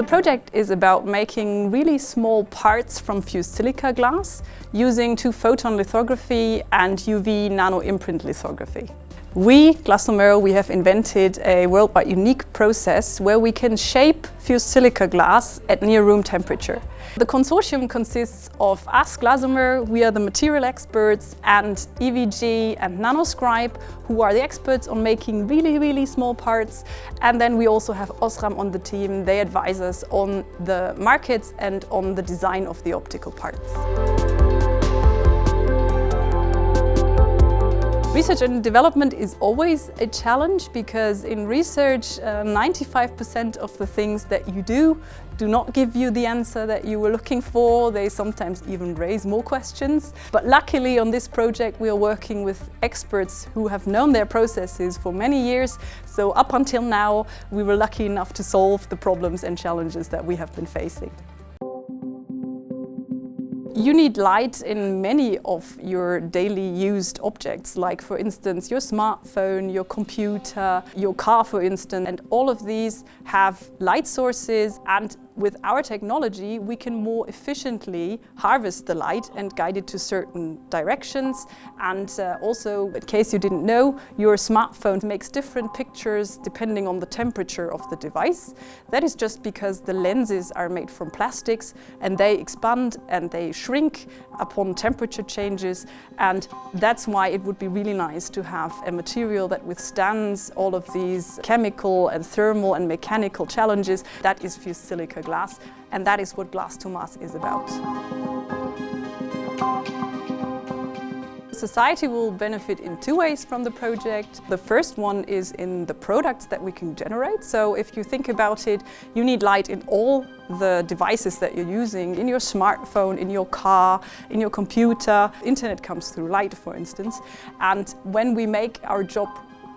project is about making really small parts from fused silica glass using two-photon lithography and UV Nanoimprint Lithography. We, Glass2Mass, we have invented a worldwide unique process where we can shape fused silica glass at near room temperature. The consortium consists of us, Glass2Mass, we are the material experts, and EVG and Nanoscribe, who are the experts on making really small parts. And then we also have Osram on the team. They advise us on the markets and on the design of the optical parts. Research and development is always a challenge because in research 95% of the things that you do not give you the answer that you were looking for. They sometimes even raise more questions. But luckily on this project we are working with experts who have known their processes for many years. So up until now we were lucky enough to solve the problems and challenges that we have been facing. You need light in many of your daily used objects, like for instance your smartphone, your computer, your car for instance, and all of these have light sources, and with our technology we can more efficiently harvest the light and guide it to certain directions. And also, in case you didn't know, your smartphone makes different pictures depending on the temperature of the device. That is just because the lenses are made from plastics and they expand and they shrink upon temperature changes, and that's why it would be really nice to have a material that withstands all of these chemical and thermal and mechanical challenges. That is fused silica glass, and that is what Glass2Mass is about. Society will benefit in two ways from the project. The first one is in the products that we can generate. So if you think about it, you need light in all the devices that you're using, in your smartphone, in your car, in your computer. Internet comes through light, for instance. And when we make our job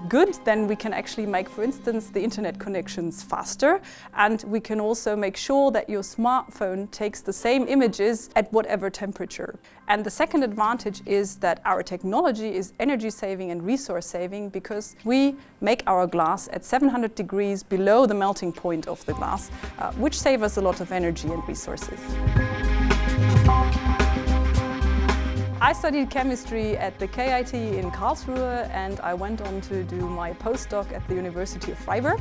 good, then we can actually make, for instance, the internet connections faster, and we can also make sure that your smartphone takes the same images at whatever temperature. And the second advantage is that our technology is energy saving and resource saving because we make our glass at 700 degrees below the melting point of the glass, which saves us a lot of energy and resources. I studied chemistry at the KIT in Karlsruhe, and I went on to do my postdoc at the University of Freiburg,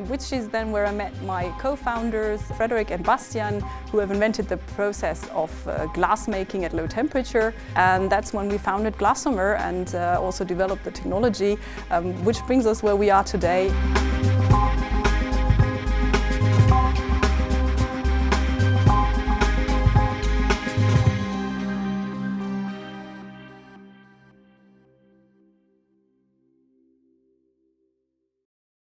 which is then where I met my co-founders, Frederick and Bastian, who have invented the process of glass making at low temperature. And that's when we founded Glass2Mass and also developed the technology, which brings us where we are today.